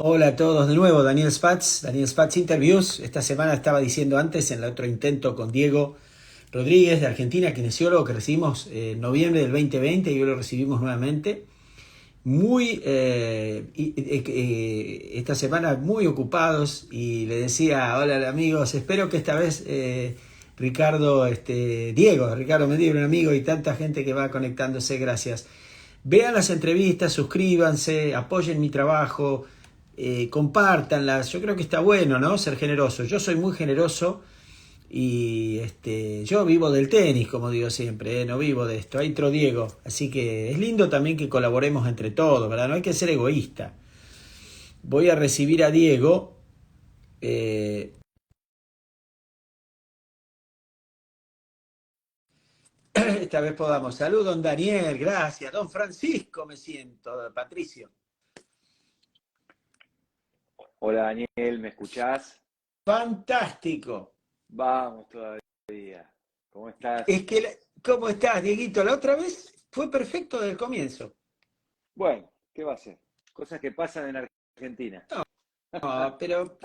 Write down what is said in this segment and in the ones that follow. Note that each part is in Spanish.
Hola a todos de nuevo, Daniel Spatz Interviews. Esta semana estaba diciendo antes, en el otro intento con Diego Rodríguez de Argentina, kinesiólogo que recibimos en noviembre del 2020 y hoy lo recibimos nuevamente. Esta semana muy ocupados y le decía, hola amigos, espero que esta vez Ricardo Medina, un amigo y tanta gente que va conectándose, gracias. Vean las entrevistas, suscríbanse, apoyen mi trabajo, compártanlas. Yo creo que está bueno, ¿no? Ser generoso. Yo soy muy generoso y yo vivo del tenis, como digo siempre, ¿eh? No vivo de esto. Hay otro Diego. Así que es lindo también que colaboremos entre todos, ¿verdad? No hay que ser egoísta. Voy a recibir a Diego. eh, Esta vez podamos. Salud, don Daniel, gracias. Don Francisco, me siento. Patricio. Hola Daniel, ¿me escuchás? Fantástico. Vamos todavía. ¿Cómo estás? Es que, ¿cómo estás, Dieguito? La otra vez fue perfecto desde el comienzo. Bueno, ¿qué va a ser? Cosas que pasan en Argentina. No, pero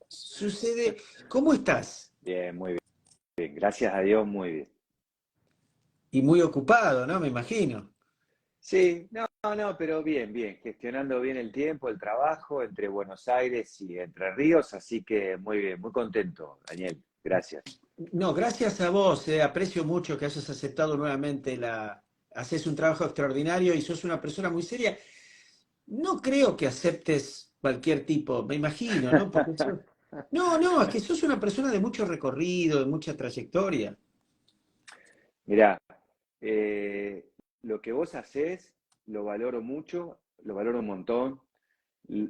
sucede. ¿Cómo estás? Bien, muy bien. Gracias a Dios, muy bien. Y muy ocupado, ¿no? Me imagino. Sí, no, pero bien, bien. Gestionando bien el tiempo, el trabajo entre Buenos Aires y Entre Ríos, así que muy bien, muy contento, Daniel. Gracias. No, gracias a vos, aprecio mucho que hayas aceptado nuevamente la. Haces un trabajo extraordinario y sos una persona muy seria. No creo que aceptes cualquier tipo, me imagino, ¿no? Porque no, es que sos una persona de mucho recorrido, de mucha trayectoria. Mirá, eh, lo que vos hacés lo valoro mucho, lo valoro un montón.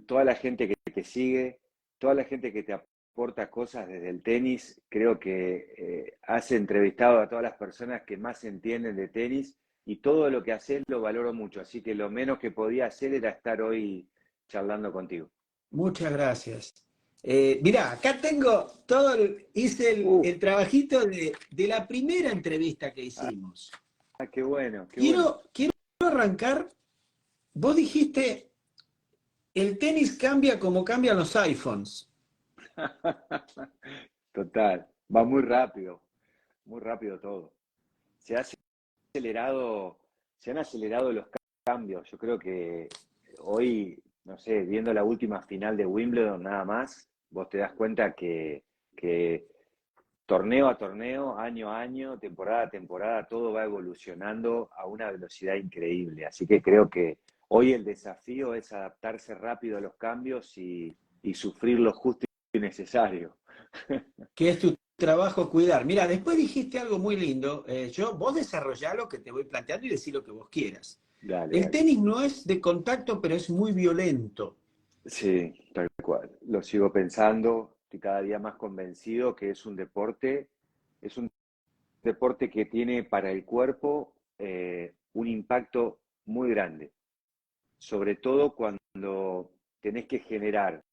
Toda la gente que te sigue, toda la gente que te aporta cosas desde el tenis, creo que has entrevistado a todas las personas que más entienden de tenis y todo lo que haces lo valoro mucho, así que lo menos que podía hacer era estar hoy charlando contigo. Muchas gracias. Mirá, acá tengo hice Uh, el trabajito de la primera entrevista que hicimos. qué bueno, qué bueno. Quiero arrancar, vos dijiste, el tenis cambia como cambian los iPhones. Total, va muy rápido todo. Se ha acelerado, se han acelerado los cambios. Yo creo que hoy, no sé, viendo la última final de Wimbledon nada más, vos te das cuenta que torneo a torneo, año a año, temporada a temporada, todo va evolucionando a una velocidad increíble. Así que creo que hoy el desafío es adaptarse rápido a los cambios y sufrir lo justo y necesario. Que es tu trabajo cuidar. Mira, después dijiste algo muy lindo. Vos desarrollá lo que te voy planteando y decir lo que vos quieras. Dale, El dale. tenis no es de contacto, pero es muy violento. Sí, tal cual. Lo sigo pensando, estoy cada día más convencido que es un deporte que tiene para el cuerpo un impacto muy grande, sobre todo cuando tenés que generar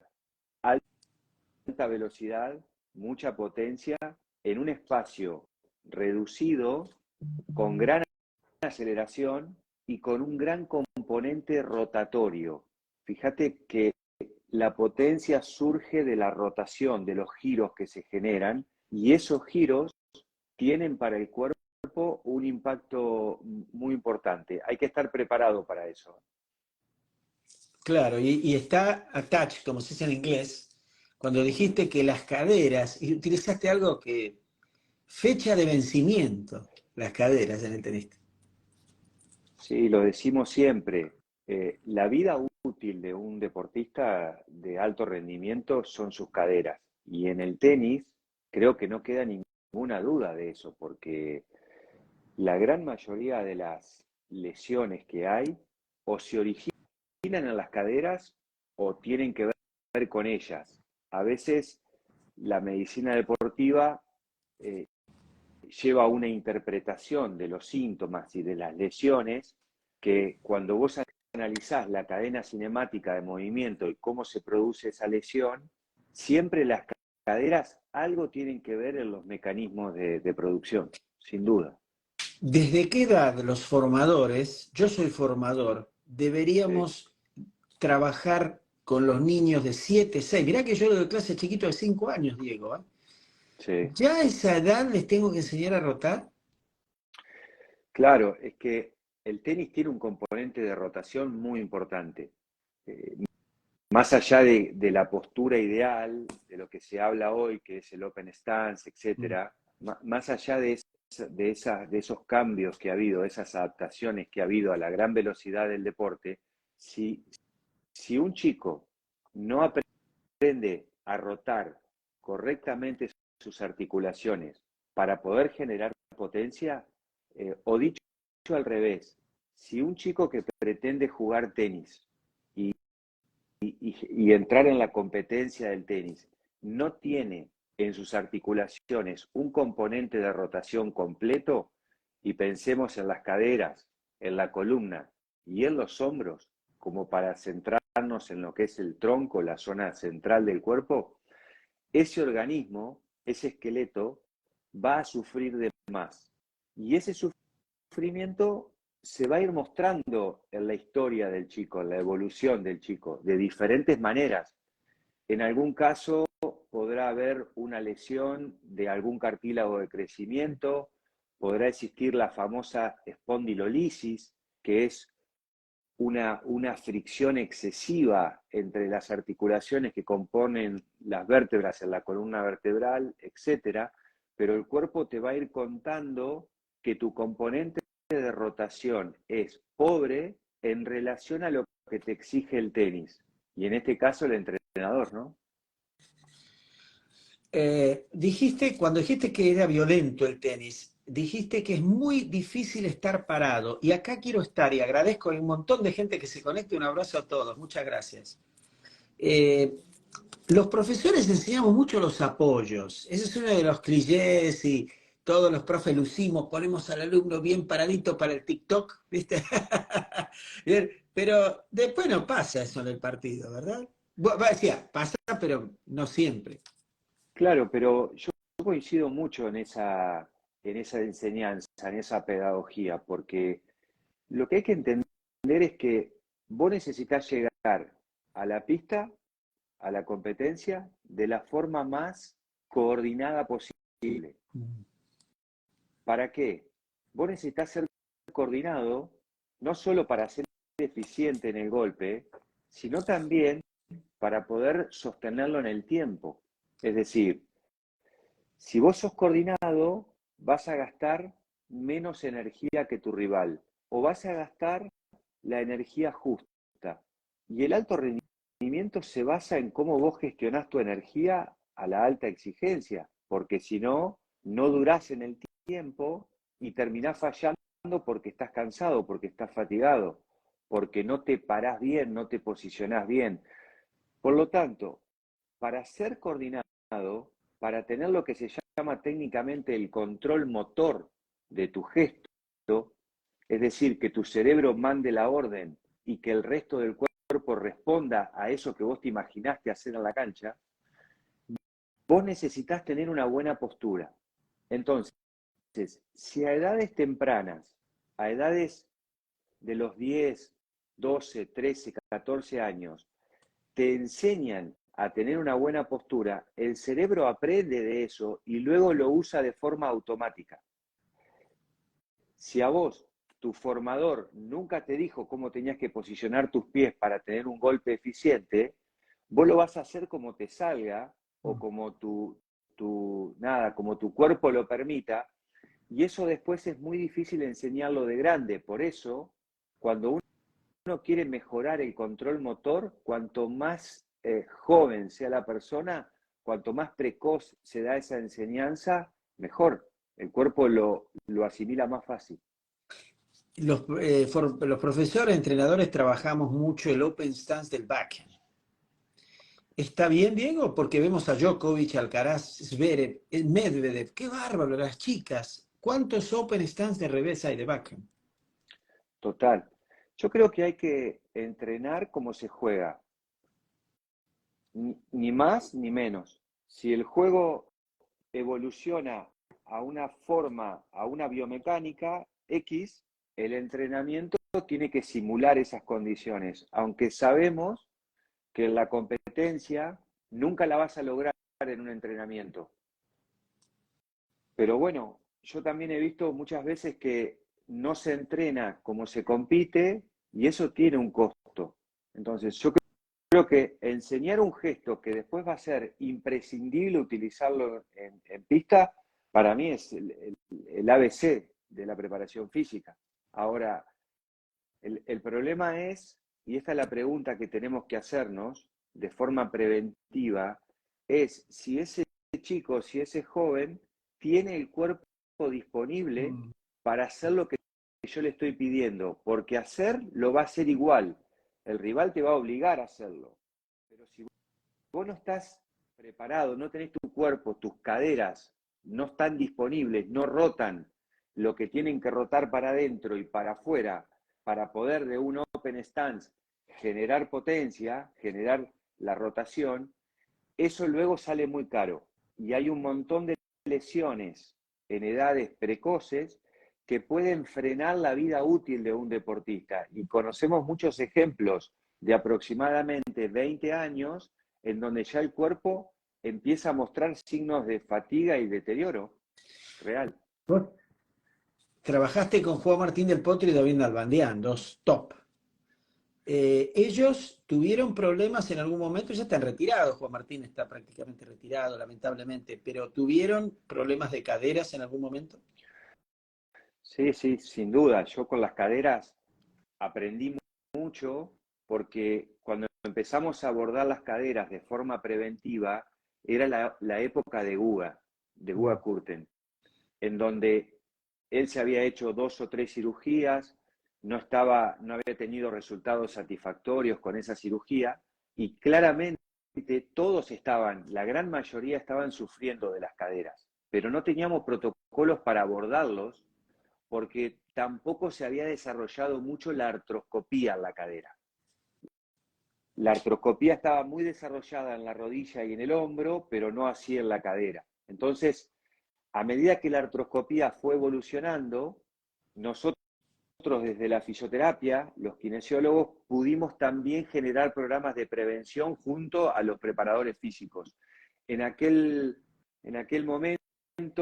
alta velocidad, mucha potencia en un espacio reducido, con gran aceleración y con un gran componente rotatorio. Fíjate que la potencia surge de la rotación, de los giros que se generan, y esos giros tienen para el cuerpo un impacto muy importante. Hay que estar preparado para eso. Claro, y está attached, como se dice en inglés, cuando dijiste que las caderas, y utilizaste algo que, fecha de vencimiento, las caderas en el tenista. Sí, lo decimos siempre. La vida útil de un deportista de alto rendimiento son sus caderas. Y en el tenis creo que no queda ninguna duda de eso, porque la gran mayoría de las lesiones que hay o se originan en las caderas o tienen que ver con ellas. A veces la medicina deportiva eh, lleva una interpretación de los síntomas y de las lesiones que cuando vos analizás la cadena cinemática de movimiento y cómo se produce esa lesión, siempre las caderas algo tienen que ver en los mecanismos de producción, sin duda. ¿Desde qué edad yo soy formador, Sí. deberíamos trabajar? con los niños de 7, 6. Mirá que yo lo doy clase chiquito de 5 años, Diego, ¿eh? Sí. ¿Ya a esa edad les tengo que enseñar a rotar? Claro, es que el tenis tiene un componente de rotación muy importante. Eh, Más allá de la postura ideal, de lo que se habla hoy, que es el open stance, Mm. etcétera, más allá de esos cambios que ha habido, esas adaptaciones que ha habido a la gran velocidad del deporte, si, si un chico no aprende a rotar correctamente sus articulaciones para poder generar potencia, o dicho al revés, si un chico que pretende jugar tenis y y entrar en la competencia del tenis no tiene en sus articulaciones un componente de rotación completo, y pensemos en las caderas, en la columna y en los hombros, como para centrarnos en lo que es el tronco, la zona central del cuerpo, ese organismo, ese esqueleto, va a sufrir de más. Y ese sufrimiento se va a ir mostrando en la historia del chico, en la evolución del chico, de diferentes maneras. En algún caso podrá haber una lesión de algún cartílago de crecimiento, podrá existir la famosa espondilolisis, que es una fricción excesiva entre las articulaciones que componen las vértebras en la columna vertebral, etcétera, pero el cuerpo te va a ir contando que tu componente de rotación es pobre en relación a lo que te exige el tenis. Y en este caso el entrenador, ¿no? Cuando dijiste que era violento el tenis, dijiste que es muy difícil estar parado. Y acá quiero estar y agradezco, hay un montón de gente que se conecta. Un abrazo a todos, muchas gracias. Eh, los profesores enseñamos mucho los apoyos. Ese es uno de los clichés y todos los profes lucimos, ponemos al alumno bien paradito para el TikTok, ¿viste? Bien, pero después no pasa eso en el partido, ¿verdad? Decía, pasa, pero no siempre. Claro, pero yo coincido mucho en esa enseñanza, en esa pedagogía, porque lo que hay que entender es que vos necesitas llegar a la pista, a la competencia, de la forma más coordinada posible. ¿Para qué? Vos necesitas ser coordinado no solo para ser eficiente en el golpe, sino también para poder sostenerlo en el tiempo. Es decir, si vos sos coordinado, vas a gastar menos energía que tu rival, o vas a gastar la energía justa. Y el alto rendimiento se basa en cómo vos gestionás tu energía a la alta exigencia, porque si no, no durás en el tiempo y terminás fallando porque estás cansado, porque estás fatigado, porque no te parás bien, no te posicionás bien. Por lo tanto, para ser coordinado, para tener lo que se llama técnicamente el control motor de tu gesto, es decir, que tu cerebro mande la orden y que el resto del cuerpo responda a eso que vos te imaginaste hacer en la cancha, vos necesitas tener una buena postura. Entonces, si a edades tempranas, a edades de los 10, 12, 13, 14 años, te enseñan a tener una buena postura, el cerebro aprende de eso y luego lo usa de forma automática. Si a vos, tu formador, nunca te dijo cómo tenías que posicionar tus pies para tener un golpe eficiente, vos lo vas a hacer como te salga o como como tu cuerpo lo permita, y eso después es muy difícil enseñarlo de grande. Por eso, cuando uno quiere mejorar el control motor, cuanto más joven sea la persona, cuanto más precoz se da esa enseñanza, mejor. El cuerpo lo asimila más fácil. Los profesores, entrenadores, trabajamos mucho el open stance del backhand. ¿Está bien, Diego? Porque vemos a Djokovic, Alcaraz, Zverev, Medvedev. ¡Qué bárbaro! Las chicas. ¿Cuántos open stance de revés hay de backhand? Total. Yo creo que hay que entrenar como se juega, ni más ni menos. Si el juego evoluciona a una forma, a una biomecánica X, el entrenamiento tiene que simular esas condiciones, aunque sabemos que en la competencia nunca la vas a lograr en un entrenamiento. Pero bueno, yo también he visto muchas veces que no se entrena como se compite y eso tiene un costo. Entonces, yo creo que enseñar un gesto que después va a ser imprescindible utilizarlo en pista, para mí es el ABC de la preparación física. Ahora, el problema es, y esta es la pregunta que tenemos que hacernos de forma preventiva, es si ese chico, si ese joven tiene el cuerpo disponible para hacer lo que yo le estoy pidiendo, porque hacer lo va a hacer igual. El rival te va a obligar a hacerlo. Pero si vos no estás preparado, no tenés tu cuerpo, tus caderas no están disponibles, no rotan lo que tienen que rotar para adentro y para afuera, para poder de un open stance generar potencia, generar la rotación, eso luego sale muy caro. Y hay un montón de lesiones en edades precoces que pueden frenar la vida útil de un deportista. Y conocemos muchos ejemplos de aproximadamente 20 años en donde ya el cuerpo empieza a mostrar signos de fatiga y deterioro real. Vos trabajaste con Juan Martín del Potro y David Nalbandián, dos top. Ellos tuvieron problemas en algún momento, ya están retirados, Juan Martín está prácticamente retirado, lamentablemente, pero ¿tuvieron problemas de caderas en algún momento? Sí, sí, sin duda. Yo con las caderas aprendí mucho porque cuando empezamos a abordar las caderas de forma preventiva, era la época de Guga Kurten, en donde él se había hecho 2 o 3 cirugías, no había tenido resultados satisfactorios con esa cirugía, y claramente todos la gran mayoría estaban sufriendo de las caderas, pero no teníamos protocolos para abordarlos porque tampoco se había desarrollado mucho la artroscopía en la cadera. La artroscopía estaba muy desarrollada en la rodilla y en el hombro, pero no así en la cadera. Entonces, a medida que la artroscopía fue evolucionando, nosotros desde la fisioterapia, los kinesiólogos, pudimos también generar programas de prevención junto a los preparadores físicos. En aquel momento,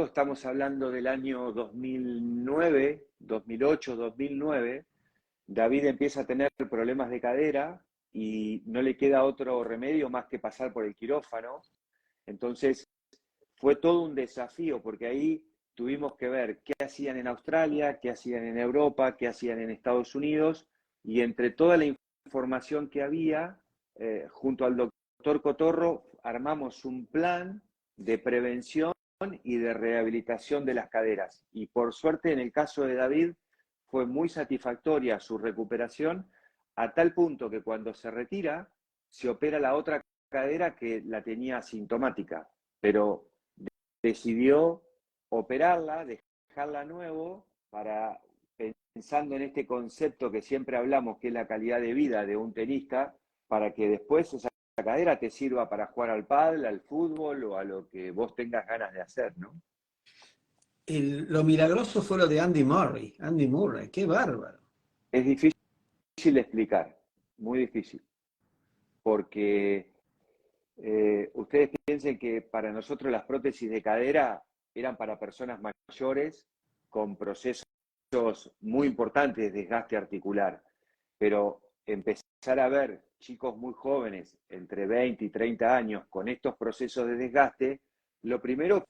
estamos hablando del año 2009, 2008, 2009, David empieza a tener problemas de cadera y no le queda otro remedio más que pasar por el quirófano. Entonces, fue todo un desafío porque ahí tuvimos que ver qué hacían en Australia, qué hacían en Europa, qué hacían en Estados Unidos, y entre toda la información que había, junto al doctor Cotorro, armamos un plan de prevención y de rehabilitación de las caderas. Y por suerte, en el caso de David, fue muy satisfactoria su recuperación, a tal punto que cuando se retira, se opera la otra cadera que la tenía asintomática, pero decidió operarla, dejarla nuevo, pensando en este concepto que siempre hablamos, que es la calidad de vida de un tenista, para que después esa cadera te sirva para jugar al pádel, al fútbol o a lo que vos tengas ganas de hacer, ¿no? Lo milagroso fue lo de Andy Murray. Andy Murray, qué bárbaro. Es difícil de explicar, muy difícil, porque ustedes piensen que para nosotros las prótesis de cadera eran para personas mayores con procesos muy importantes de desgaste articular, pero empezar a ver chicos muy jóvenes, entre 20 y 30 años, con estos procesos de desgaste, lo primero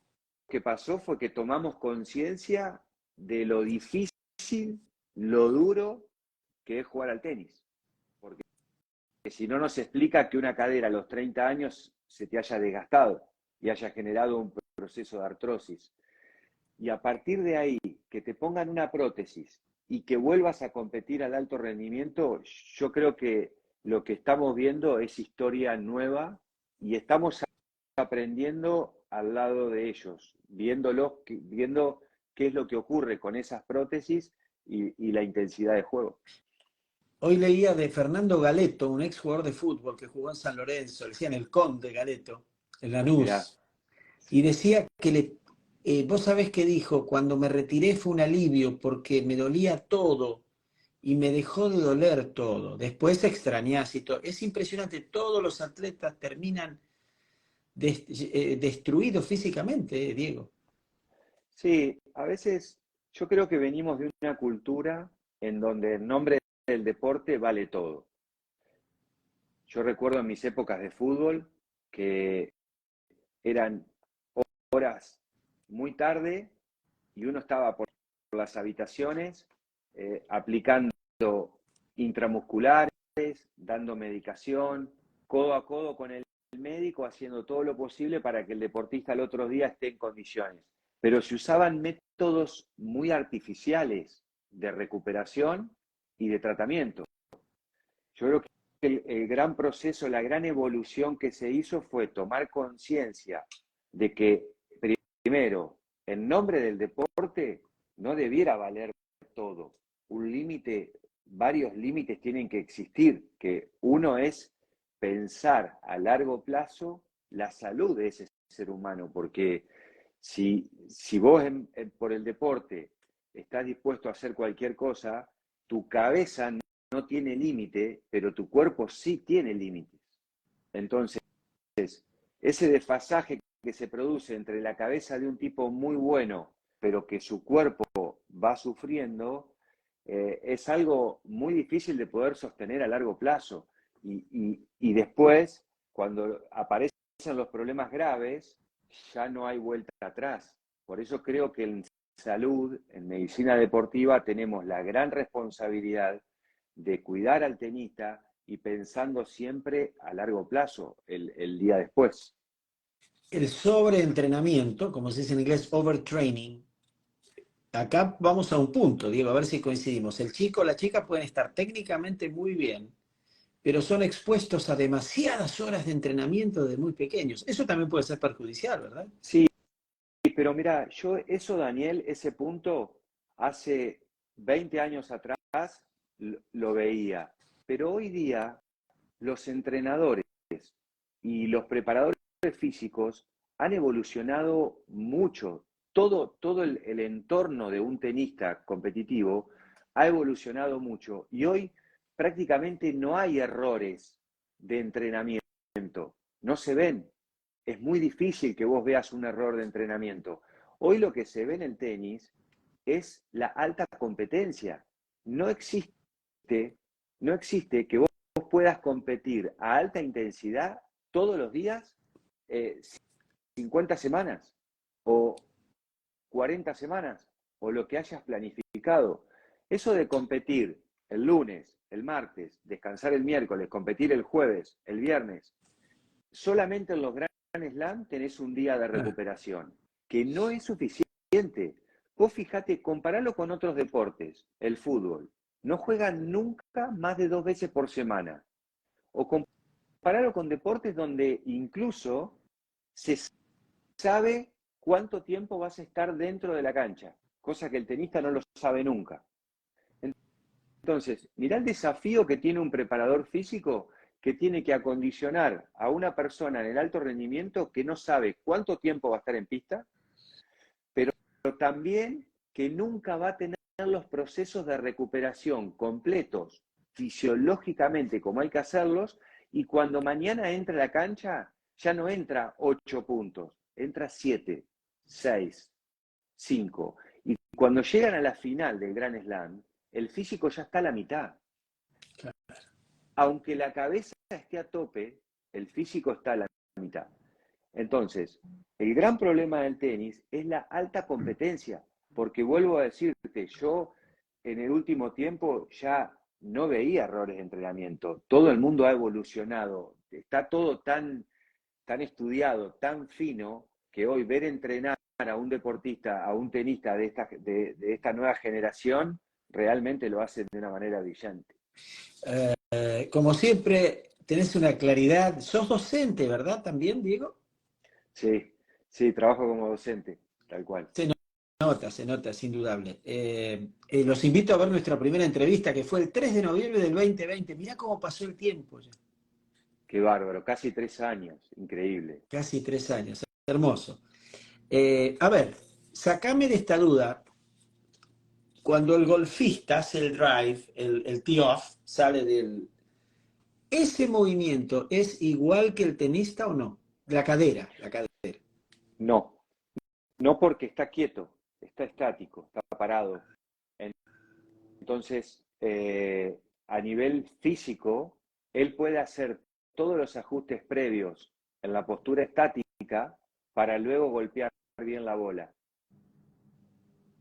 que pasó fue que tomamos conciencia de lo difícil, lo duro que es jugar al tenis. Porque si no nos explica que una cadera a los 30 años se te haya desgastado y haya generado un proceso de artrosis. Y a partir de ahí, que te pongan una prótesis y que vuelvas a competir al alto rendimiento, yo creo que lo que estamos viendo es historia nueva y estamos aprendiendo al lado de ellos, viendo qué es lo que ocurre con esas prótesis y la intensidad de juego. Hoy leía de Fernando Galeto, un ex jugador de fútbol que jugó en San Lorenzo, le decían el Conde Galeto, en Mirá, Lanús, y decía que vos sabés qué dijo, cuando me retiré fue un alivio porque me dolía todo y me dejó de doler todo. Después extrañás y todo. Es impresionante, todos los atletas terminan destruidos físicamente, Diego. Sí, a veces yo creo que venimos de una cultura en donde en nombre del deporte vale todo. Yo recuerdo en mis épocas de fútbol que eran horas muy tarde y uno estaba por las habitaciones aplicando intramusculares, dando medicación, codo a codo con el médico, haciendo todo lo posible para que el deportista al otro día esté en condiciones. Pero se usaban métodos muy artificiales de recuperación y de tratamiento. Yo creo que el gran proceso, la gran evolución que se hizo fue tomar conciencia de que, primero, en nombre del deporte no debiera valer todo. Un límite, varios límites tienen que existir, que uno es pensar a largo plazo la salud de ese ser humano, porque si vos por el deporte estás dispuesto a hacer cualquier cosa, tu cabeza no tiene límite, pero tu cuerpo sí tiene límites. Entonces, ese desfasaje que se produce entre la cabeza de un tipo muy bueno, pero que su cuerpo va sufriendo, es algo muy difícil de poder sostener a largo plazo. Y después, cuando aparecen los problemas graves, ya no hay vuelta atrás. Por eso creo que en salud, en medicina deportiva, tenemos la gran responsabilidad de cuidar al tenista y pensando siempre a largo plazo, el día después. El sobreentrenamiento, como se dice en inglés, overtraining. Acá vamos a un punto, Diego, a ver si coincidimos. El chico o la chica pueden estar técnicamente muy bien, pero son expuestos a demasiadas horas de entrenamiento de muy pequeños. Eso también puede ser perjudicial, ¿verdad? Sí, pero mira, yo eso, Daniel, ese punto, hace 20 años atrás lo veía, pero hoy día los entrenadores y los preparadores físicos han evolucionado mucho. Todo el entorno de un tenista competitivo ha evolucionado mucho y hoy prácticamente no hay errores de entrenamiento, no se ven. Es muy difícil que vos veas un error de entrenamiento. Hoy lo que se ve en el tenis es la alta competencia. No existe, no existe que vos puedas competir a alta intensidad todos los días, 50 semanas o 40 semanas o lo que hayas planificado. Eso de competir el lunes, el martes, descansar el miércoles, competir el jueves, el viernes, solamente en los Grand Slam tenés un día de recuperación, que no es suficiente. Vos fijate, comparalo con otros deportes, el fútbol. No juegan nunca más de 2 veces por semana. O comparalo con deportes donde incluso se sabe cuánto tiempo vas a estar dentro de la cancha, cosa que el tenista no lo sabe nunca. Entonces, mirá el desafío que tiene un preparador físico que tiene que acondicionar a una persona en el alto rendimiento que no sabe cuánto tiempo va a estar en pista, pero también que nunca va a tener los procesos de recuperación completos fisiológicamente como hay que hacerlos, y cuando mañana entra a la cancha ya no entra 8 puntos, entra 7, 6, 5. Y cuando llegan a la final del Grand Slam, el físico ya está a la mitad. Aunque la cabeza esté a tope, el físico está a la mitad. Entonces, el gran problema del tenis es la alta competencia, porque vuelvo a decirte, yo en el último tiempo ya no veía errores de entrenamiento. Todo el mundo ha evolucionado, está todo tan estudiado, tan fino, que hoy ver entrenar a un deportista, a un tenista de esta nueva generación, realmente lo hacen de una manera brillante. Como siempre, tenés una claridad. Sos docente, ¿verdad? También, Diego. Sí, sí, trabajo como docente, tal cual. Se nota, es indudable. Los invito a ver nuestra primera entrevista, que fue el 3 de noviembre del 2020. Mirá cómo pasó el tiempo ya. Qué bárbaro, casi 3 años, increíble. Casi 3 años. Hermoso. A ver, sacame de esta duda. cuando el golfista hace el drive, el tee-off, sale del... ¿Ese movimiento es igual que el tenista o no? La cadera, la cadera. No, no porque está quieto, está estático, está parado. Entonces, a nivel físico, él puede hacer todos los ajustes previos en la postura estática para luego golpear bien la bola.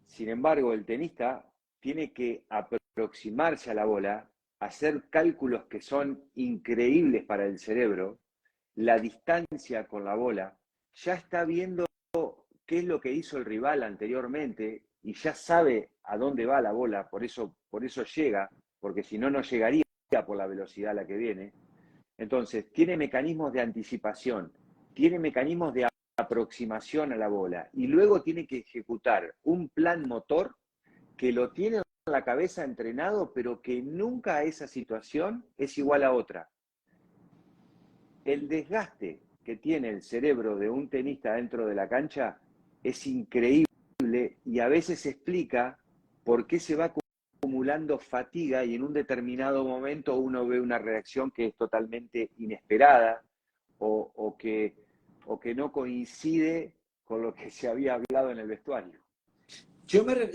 Sin embargo, el tenista tiene que aproximarse a la bola, hacer cálculos que son increíbles para el cerebro, la distancia con la bola, ya está viendo qué es lo que hizo el rival anteriormente y ya sabe a dónde va la bola, por eso llega, porque si no, no llegaría por la velocidad a la que viene. Entonces, tiene mecanismos de anticipación, tiene mecanismos de aproximación a la bola y luego tiene que ejecutar un plan motor que lo tiene en la cabeza entrenado, pero que nunca esa situación es igual a otra. El desgaste que tiene el cerebro de un tenista dentro de la cancha es increíble y a veces explica por qué se va acumulando fatiga y en un determinado momento uno ve una reacción que es totalmente inesperada o que no coincide con lo que se había hablado en el vestuario.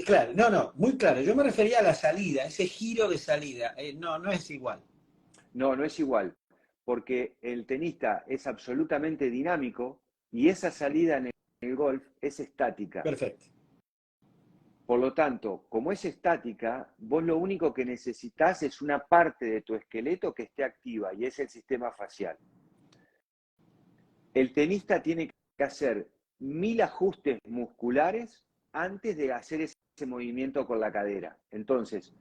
Claro, no, muy claro. Yo me refería a la salida, ese giro de salida. No, no es igual. No, no es igual, porque el tenista es absolutamente dinámico y esa salida en el golf es estática. Perfecto. Por lo tanto, como es estática, vos lo único que necesitas es una parte de tu esqueleto que esté activa y es el sistema facial. El tenista tiene que hacer 1000 ajustes musculares antes de hacer ese movimiento con la cadera. Entonces,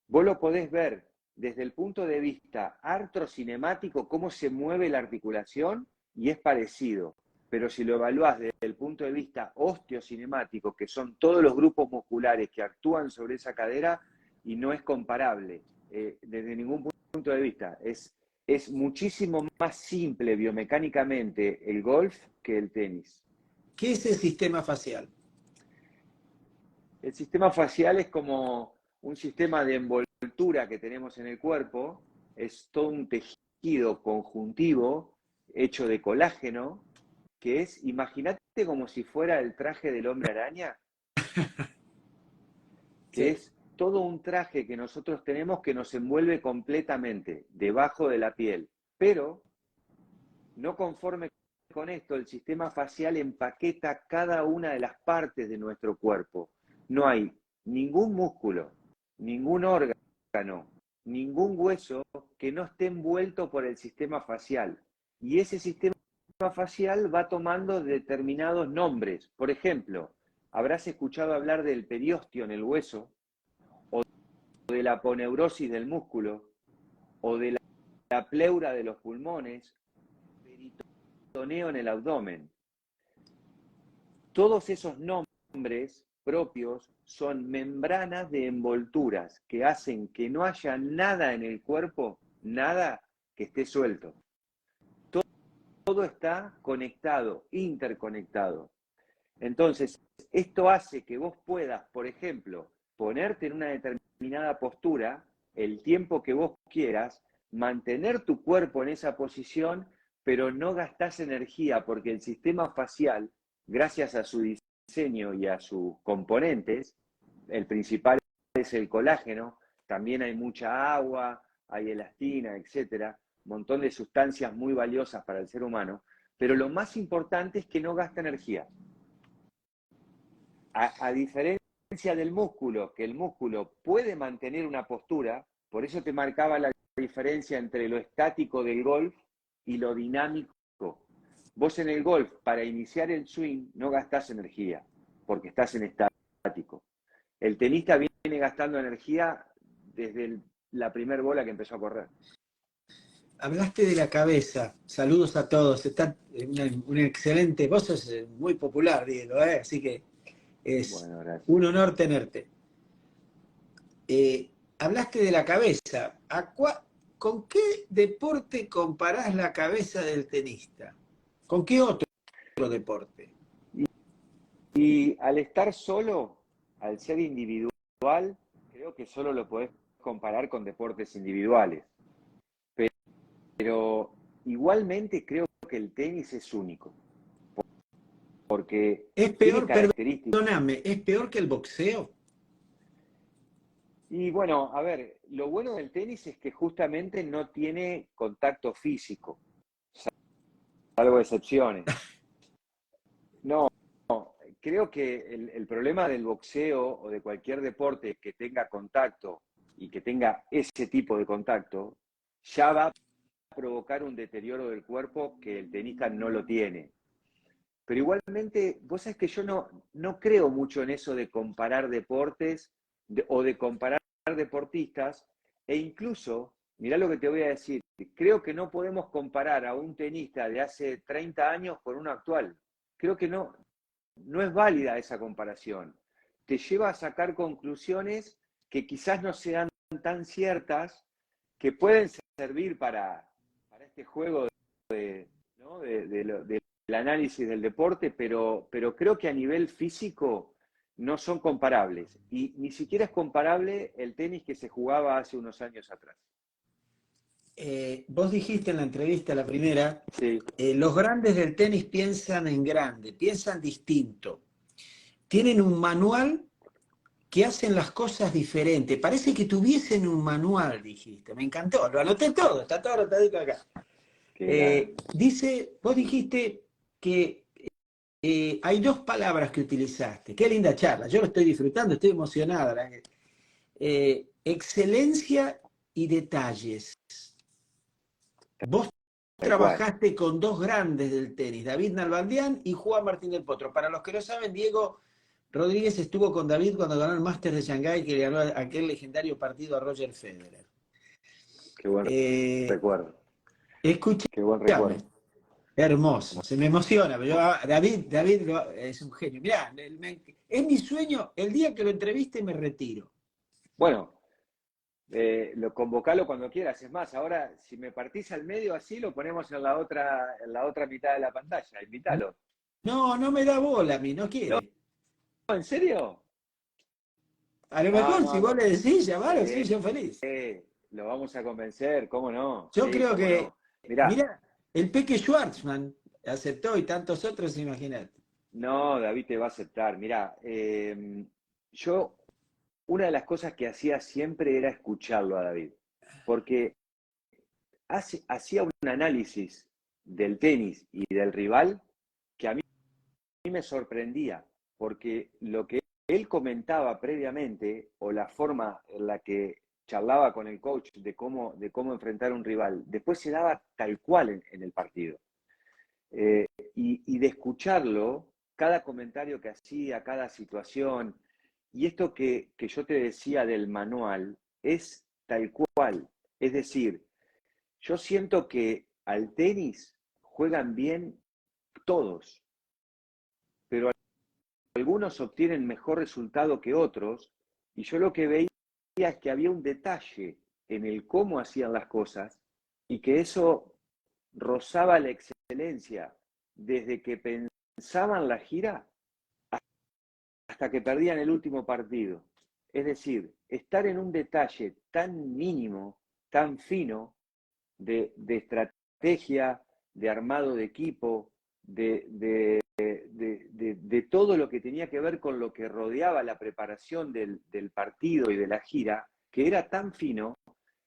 vos lo podés ver desde el punto de vista artrocinemático, cómo se mueve la articulación, y es parecido. Pero si lo evaluás desde el punto de vista osteocinemático, que son todos los grupos musculares que actúan sobre esa cadera, y no es comparable desde ningún punto de vista. Es muchísimo más simple biomecánicamente el golf que el tenis. ¿Qué es el sistema facial? El sistema facial es como un sistema de envoltura que tenemos en el cuerpo, es todo un tejido conjuntivo hecho de colágeno, que es, imagínate como si fuera el traje del hombre araña, que Sí. es todo un traje que nosotros tenemos que nos envuelve completamente debajo de la piel. Pero, no conforme con esto, el sistema facial empaqueta cada una de las partes de nuestro cuerpo. No hay ningún músculo, ningún órgano, ningún hueso que no esté envuelto por el sistema facial. Y ese sistema facial va tomando determinados nombres. Por ejemplo, habrás escuchado hablar del periósteo en el hueso, o de la aponeurosis del músculo, o de la pleura de los pulmones, peritoneo en el abdomen. Todos esos nombres propios son membranas de envolturas que hacen que no haya nada en el cuerpo, nada que esté suelto. Todo está conectado, interconectado. Entonces, esto hace que vos puedas, por ejemplo, ponerte en una determinada postura el tiempo que vos quieras, mantener tu cuerpo en esa posición, pero no gastás energía porque el sistema facial, gracias a su diseño y a sus componentes, el principal es el colágeno, también hay mucha agua, hay elastina, etcétera, un montón de sustancias muy valiosas para el ser humano, pero lo más importante es que no gasta energía. A diferencia del músculo, que el músculo puede mantener una postura, por eso te marcaba la diferencia entre lo estático del golf y lo dinámico. Vos en el golf, para iniciar el swing, no gastás energía, porque estás en estático. El tenista viene gastando energía desde la primera bola que empezó a correr. Hablaste de la cabeza. Saludos a todos. Está un excelente. Vos sos muy popular, Diego, ¿eh? Así que es Bueno, un honor tenerte. Hablaste de la cabeza. ¿Con qué deporte comparás la cabeza del tenista? ¿Con qué otro deporte? Y al estar solo, al ser individual, creo que solo lo podés comparar con deportes individuales. Pero igualmente creo que el tenis es único, porque Es tiene peor, características. perdóname, es peor que el boxeo. Y bueno, a ver, lo bueno del tenis es que justamente no tiene contacto físico, salvo excepciones. No, creo que el problema del boxeo o de cualquier deporte que tenga contacto y que tenga ese tipo de contacto, ya va a provocar un deterioro del cuerpo que el tenista no lo tiene. Pero igualmente, vos sabés que yo no creo mucho en eso de comparar deportes o de comparar deportistas, e incluso, mirá lo que te voy a decir, creo que no podemos comparar a un tenista de hace 30 años con uno actual. Creo que no es válida esa comparación. Te lleva a sacar conclusiones que quizás no sean tan ciertas, que pueden servir para este juego ¿no? del análisis del deporte, pero creo que a nivel físico no son comparables. Y ni siquiera es comparable el tenis que se jugaba hace unos años atrás. Vos dijiste en la entrevista, la primera, Sí, los grandes del tenis piensan en grande, piensan distinto. Tienen un manual que hacen las cosas diferentes. Parece que tuviesen un manual, dijiste. Me encantó, lo anoté todo, está todo anotadito acá. qué grande. Vos dijiste que hay dos palabras que utilizaste. Qué linda charla, yo lo estoy disfrutando, estoy emocionada. Excelencia y detalles. Vos Tal cual. trabajaste con dos grandes del tenis, David Nalbandián y Juan Martín del Potro. Para los que no saben, Diego Rodríguez estuvo con David cuando ganó el Masters de Shanghái, que le ganó aquel legendario partido a Roger Federer. Qué buen Eh, recuerdo. Qué buen Escúchame, recuerdo. hermoso, se me emociona. Pero David es un genio. Mirá, es mi sueño, el día que lo entreviste me retiro. Bueno, lo convocalo cuando quieras. Es más, ahora si me partís al medio así, lo ponemos en la otra mitad de la pantalla. Invítalo. No, no me da bola a mí, no No, quiere. ¿en serio? A lo No, mejor si no, vos no. le decís, llamalo, sí, Sí, yo feliz. lo vamos a convencer, ¿cómo no? Yo Sí, creo cómo que, no. Mirá, mira, el Peque Schwartzman aceptó y tantos otros, imagínate. no, David te va a aceptar. Mirá, yo, una de las cosas que hacía siempre era escucharlo a David, porque hacía un análisis del tenis y del rival que a mí me sorprendía, porque lo que él comentaba previamente, o la forma en la que charlaba con el coach de cómo enfrentar a un rival, después se daba tal cual en el partido. Eh, y de escucharlo, cada comentario que hacía, cada situación, y esto que yo te decía del manual, es tal cual. Es decir, yo siento que al tenis juegan bien todos, pero algunos obtienen mejor resultado que otros, y yo lo que veía es que había un detalle en el cómo hacían las cosas y que eso rozaba la excelencia desde que pensaban la gira hasta que perdían el último partido. Es decir, estar en un detalle tan mínimo, tan fino, de estrategia, de armado de equipo, de todo lo que tenía que ver con lo que rodeaba la preparación del partido y de la gira, que era tan fino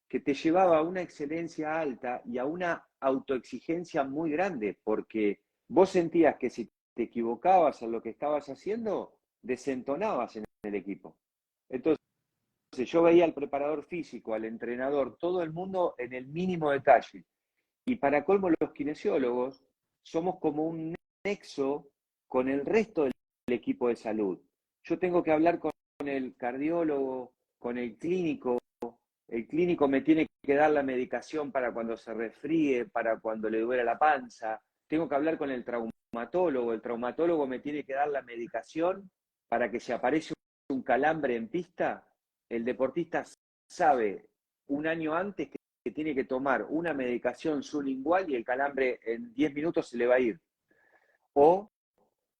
que te llevaba a una excelencia alta y a una autoexigencia muy grande, porque vos sentías que si te equivocabas en lo que estabas haciendo, desentonabas en el equipo. Entonces, yo veía al preparador físico, al entrenador, todo el mundo en el mínimo detalle. Y para colmo, los kinesiólogos somos como un nexo con el resto del equipo de salud. Yo tengo que hablar con el cardiólogo, con el clínico me tiene que dar la medicación para cuando se resfríe, para cuando le duela la panza, tengo que hablar con el traumatólogo me tiene que dar la medicación para que si aparece un calambre en pista, el deportista sabe un año antes que tiene que tomar una medicación sublingual y el calambre en 10 minutos se le va a ir. O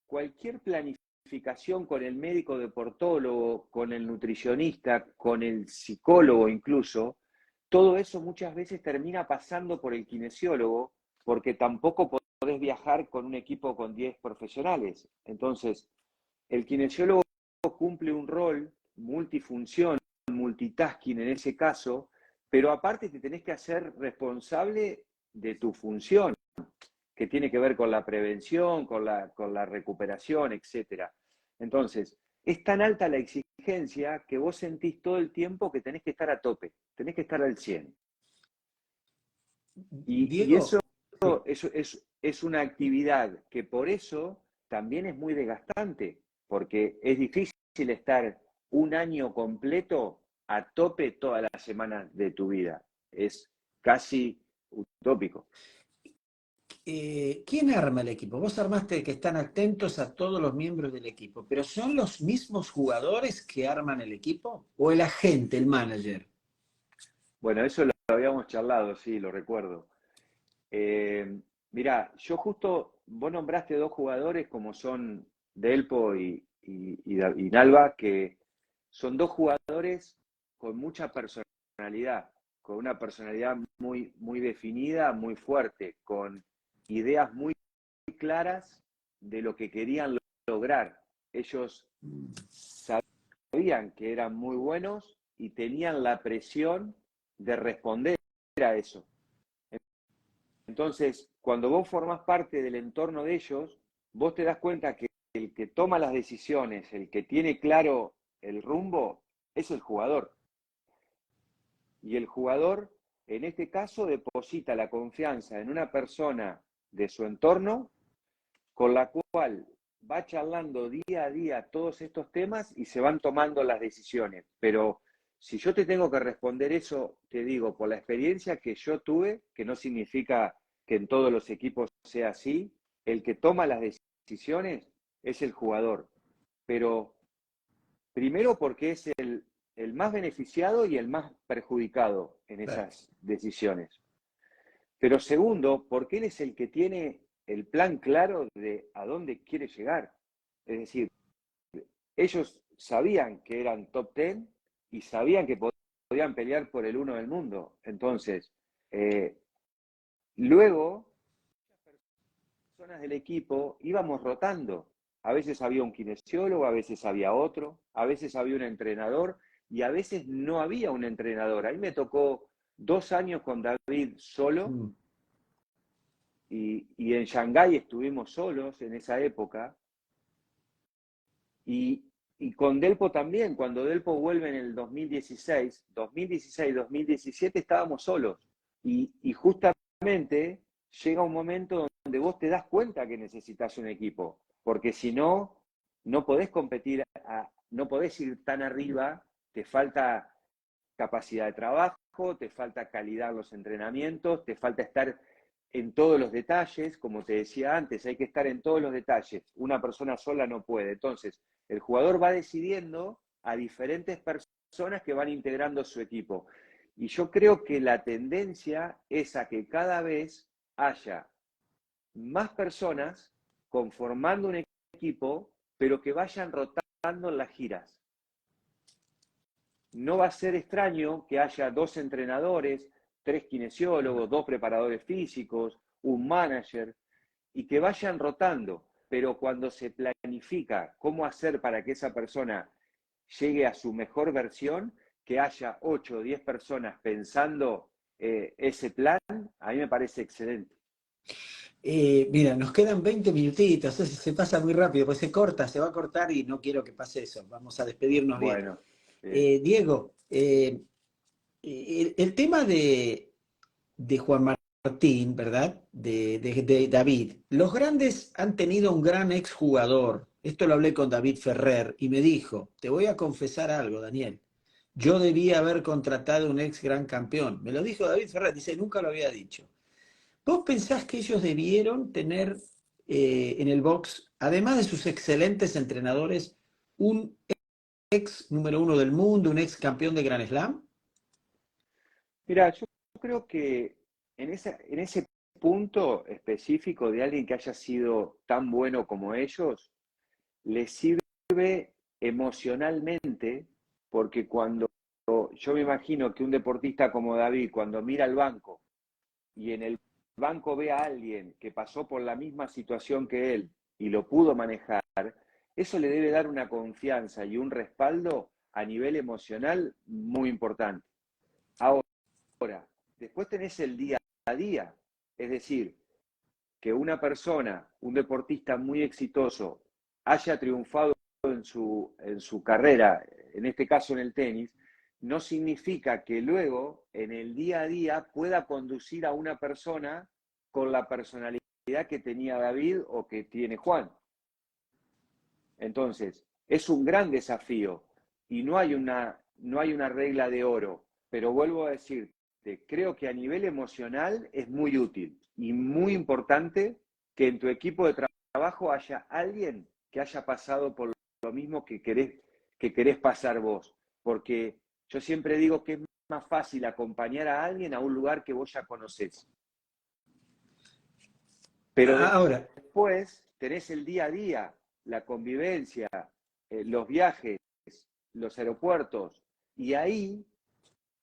cualquier planificación planificación con el médico deportólogo, con el nutricionista, con el psicólogo incluso, todo eso muchas veces termina pasando por el kinesiólogo, porque tampoco podés viajar con un equipo con 10 profesionales. Entonces, el kinesiólogo cumple un rol multifunción, multitasking en ese caso, pero aparte te tenés que hacer responsable de tu función, que tiene que ver con la prevención, con la recuperación, etc. Entonces, es tan alta la exigencia que vos sentís todo el tiempo que tenés que estar a tope, tenés que estar al 100. Y Diego, es una actividad que por eso también es muy desgastante, porque es difícil estar un año completo a tope todas las semanas de tu vida. Es casi utópico. ¿quién arma el equipo? Vos armaste que están atentos a todos los miembros del equipo, pero ¿son los mismos jugadores que arman el equipo? ¿O el agente, el manager? Bueno, eso lo habíamos charlado, sí, lo recuerdo. Mirá, yo justo, vos nombraste dos jugadores como son Delpo y Nalba, que son dos jugadores con mucha personalidad, con una personalidad muy, muy definida, muy fuerte, con ideas muy claras de lo que querían lograr. Ellos sabían que eran muy buenos y tenían la presión de responder a eso. Entonces, cuando vos formás parte del entorno de ellos, vos te das cuenta que el que toma las decisiones, el que tiene claro el rumbo, es el jugador. Y el jugador, en este caso, deposita la confianza en una persona de su entorno con la cual va charlando día a día todos estos temas y se van tomando las decisiones. Pero si yo te tengo que responder eso, te digo, por la experiencia que yo tuve, que no significa que en todos los equipos sea así, el que toma las decisiones es el jugador. Pero primero porque es el más beneficiado y el más perjudicado en Claro. esas decisiones. Pero segundo, porque él es el que tiene el plan claro de a dónde quiere llegar. Es decir, ellos sabían que eran top 10 y sabían que podían pelear por el uno del mundo. Entonces, luego, personas del equipo íbamos rotando. A veces había un kinesiólogo, a veces había otro, a veces había un entrenador y a veces no había un entrenador. A mí me tocó 2 años con David solo Mm. y en Shanghái estuvimos solos en esa época. Y con Delpo también, cuando Delpo vuelve en el 2017 estábamos solos. Y justamente llega un momento donde vos te das cuenta que necesitas un equipo, porque si no, no podés competir, no podés ir tan arriba, te falta capacidad de trabajo, te falta calidad en los entrenamientos, te falta estar en todos los detalles, como te decía antes, hay que estar en todos los detalles. Una persona sola no puede. Entonces, el jugador va decidiendo a diferentes personas que van integrando su equipo. Y yo creo que la tendencia es a que cada vez haya más personas conformando un equipo, pero que vayan rotando en las giras. No va a ser extraño que haya 2 entrenadores, 3 kinesiólogos, 2 preparadores físicos, un manager, y que vayan rotando. Pero cuando se planifica cómo hacer para que esa persona llegue a su mejor versión, que haya 8 o 10 personas pensando ese plan, a mí me parece excelente. Mira, nos quedan 20 minutitos, se pasa muy rápido, pues se corta, se va a cortar y no quiero que pase eso. Vamos a despedirnos bien. Bueno, bien. Diego, el tema de Juan Martín, ¿verdad? De David. Los grandes han tenido un gran exjugador. Esto lo hablé con David Ferrer y me dijo, te voy a confesar algo, Daniel. Yo debía haber contratado un ex gran campeón. Me lo dijo David Ferrer, dice, nunca lo había dicho. ¿Vos pensás que ellos debieron tener en el box, además de sus excelentes entrenadores, un ex número uno del mundo, un ex campeón de Grand Slam? Mira, yo creo que en ese punto específico de alguien que haya sido tan bueno como ellos, le sirve emocionalmente, porque cuando yo me imagino que un deportista como David, cuando mira al banco y en el banco ve a alguien que pasó por la misma situación que él y lo pudo manejar, eso le debe dar una confianza y un respaldo a nivel emocional muy importante. Ahora, después tenés el día a día, es decir, que una persona, un deportista muy exitoso, haya triunfado en su carrera, en este caso en el tenis, no significa que luego en el día a día pueda conducir a una persona con la personalidad que tenía David o que tiene Juan. Entonces, es un gran desafío y no hay una regla de oro, pero vuelvo a decirte, creo que a nivel emocional es muy útil y muy importante que en tu equipo de trabajo haya alguien que haya pasado por lo mismo que querés pasar vos, porque yo siempre digo que es más fácil acompañar a alguien a un lugar que vos ya conocés. Pero Ahora, después tenés el día a día, la convivencia, los viajes, los aeropuertos, y ahí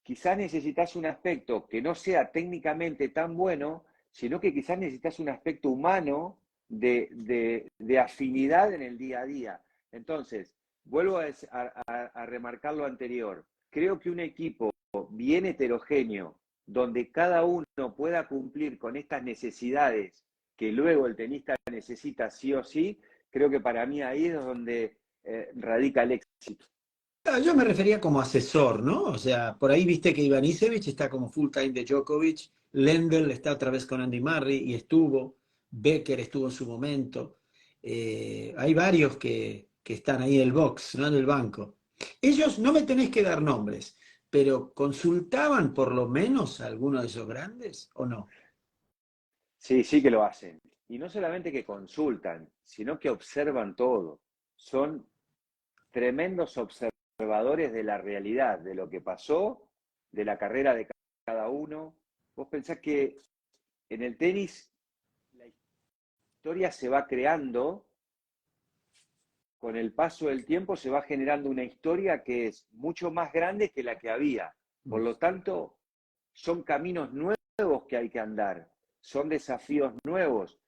quizás necesitas un aspecto que no sea técnicamente tan bueno, sino que quizás necesitas un aspecto humano de afinidad en el día a día. Entonces, vuelvo a remarcar lo anterior. Creo que un equipo bien heterogéneo, donde cada uno pueda cumplir con estas necesidades que luego el tenista necesita sí o sí, creo que para mí ahí es donde radica el éxito. yo me refería como asesor, ¿no? O sea, por ahí viste que Ivanisevic está como full time de Djokovic, Lendl está otra vez con Andy Murray y estuvo, Becker estuvo en su momento. Hay varios que están ahí en el box, ¿no? En el banco. Ellos no me tenés que dar nombres, pero ¿consultaban por lo menos a alguno de esos grandes o no? Sí, sí que lo hacen. Y no solamente que consultan, sino que observan todo. Son tremendos observadores de la realidad, de lo que pasó, de la carrera de cada uno. Vos pensás que en el tenis la historia se va creando, con el paso del tiempo se va generando una historia que es mucho más grande que la que había. Por lo tanto, son caminos nuevos que hay que andar, son desafíos nuevos.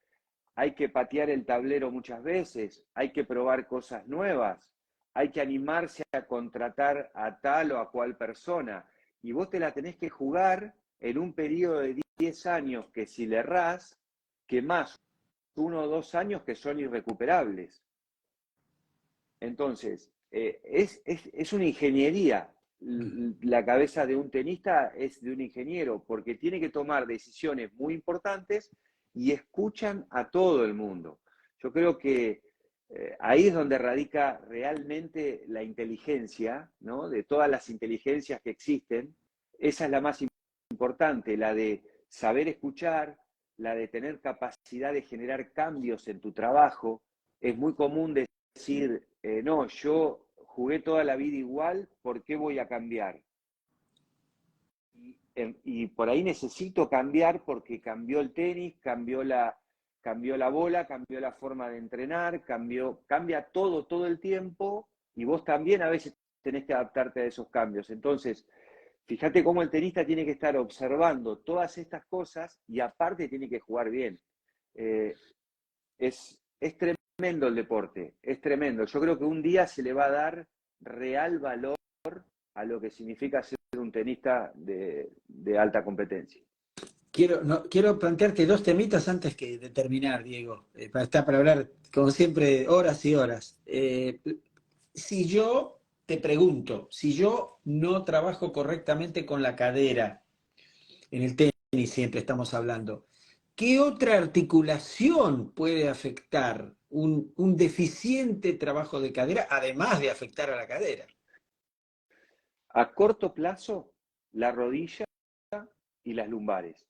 Hay que patear el tablero muchas veces, hay que probar cosas nuevas, hay que animarse a contratar a tal o a cual persona. Y vos te la tenés que jugar en un periodo de 10 años que si le errás, que más 1 o 2 años que son irrecuperables. Entonces, es una ingeniería. La cabeza de un tenista es de un ingeniero, porque tiene que tomar decisiones muy importantes y escuchan a todo el mundo. Yo creo que ahí es donde radica realmente la inteligencia, ¿no? De todas las inteligencias que existen. Esa es la más importante, la de saber escuchar, la de tener capacidad de generar cambios en tu trabajo. Es muy común decir, no, yo jugué toda la vida igual, ¿por qué voy a cambiar? Y por ahí necesito cambiar porque cambió el tenis, cambió la bola, cambió la forma de entrenar, cambia todo el tiempo y vos también a veces tenés que adaptarte a esos cambios. Entonces, fíjate cómo el tenista tiene que estar observando todas estas cosas y aparte tiene que jugar bien. Eh, es tremendo el deporte, es tremendo. Yo creo que un día se le va a dar real valor a lo que significa ser un tenista de alta competencia. Quiero plantearte dos temitas antes de terminar, Diego. Para hablar, como siempre, horas y horas. Si yo te pregunto, si yo no trabajo correctamente con la cadera, en el tenis siempre estamos hablando, ¿qué otra articulación puede afectar un deficiente trabajo de cadera, además de afectar a la cadera? A corto plazo, la rodilla y las lumbares.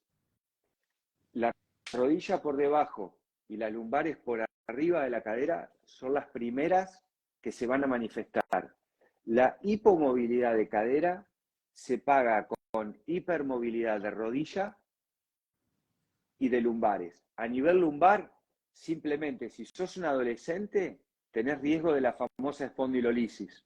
La rodilla por debajo y las lumbares por arriba de la cadera son las primeras que se van a manifestar. La hipomovilidad de cadera se paga con hipermovilidad de rodilla y de lumbares. A nivel lumbar, simplemente si sos un adolescente, tenés riesgo de la famosa espondilolisis.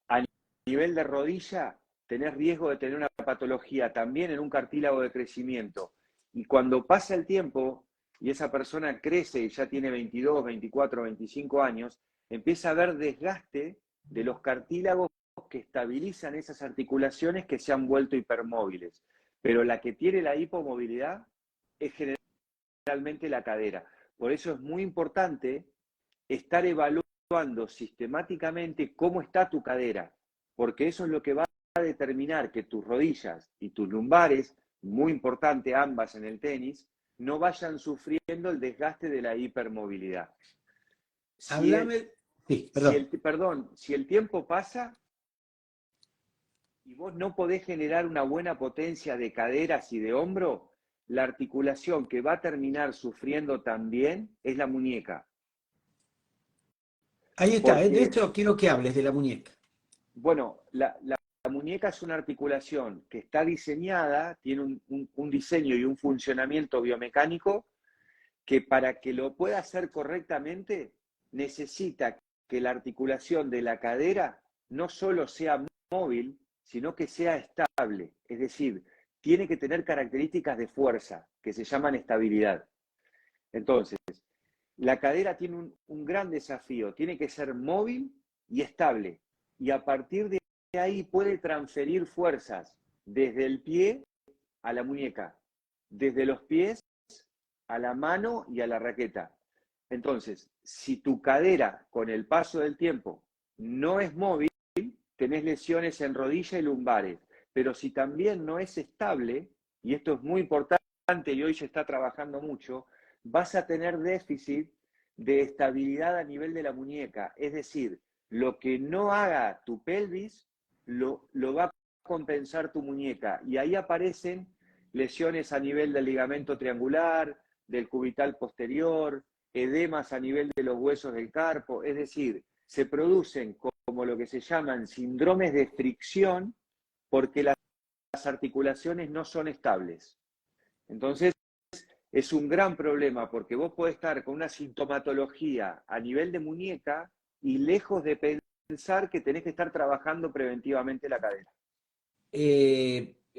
A nivel de rodilla, tenés riesgo de tener una patología también en un cartílago de crecimiento. Y cuando pasa el tiempo y esa persona crece y ya tiene 22, 24, 25 años, empieza a haber desgaste de los cartílagos que estabilizan esas articulaciones que se han vuelto hipermóviles. Pero la que tiene la hipomovilidad es generalmente la cadera. Por eso es muy importante estar evaluando sistemáticamente cómo está tu cadera, porque eso es lo que va a determinar que tus rodillas y tus lumbares, muy importante ambas en el tenis, no vayan sufriendo el desgaste de la hipermovilidad. Háblame. Sí, perdón. Si el tiempo pasa y vos no podés generar una buena potencia de caderas y de hombro, la articulación que va a terminar sufriendo también es la muñeca. Ahí está, de esto quiero que hables de la muñeca. Bueno, la muñeca es una articulación que está diseñada, tiene un diseño y un funcionamiento biomecánico que para que lo pueda hacer correctamente necesita que la articulación de la cadera no solo sea móvil, sino que sea estable. Es decir, tiene que tener características de fuerza que se llaman estabilidad. Entonces, la cadera tiene un gran desafío, tiene que ser móvil y estable. Y a partir de ahí puede transferir fuerzas desde el pie a la muñeca, desde los pies a la mano y a la raqueta. Entonces, si tu cadera con el paso del tiempo no es móvil, tenés lesiones en rodilla y lumbares. Pero si también no es estable, y esto es muy importante y hoy se está trabajando mucho, vas a tener déficit de estabilidad a nivel de la muñeca. Es decir, lo que no haga tu pelvis, lo va a compensar tu muñeca. Y ahí aparecen lesiones a nivel del ligamento triangular, del cubital posterior, edemas a nivel de los huesos del carpo. Es decir, se producen como lo que se llaman síndromes de fricción porque las articulaciones no son estables. Entonces, es un gran problema porque vos podés estar con una sintomatología a nivel de muñeca y lejos de pensar que tenés que estar trabajando preventivamente la cadera.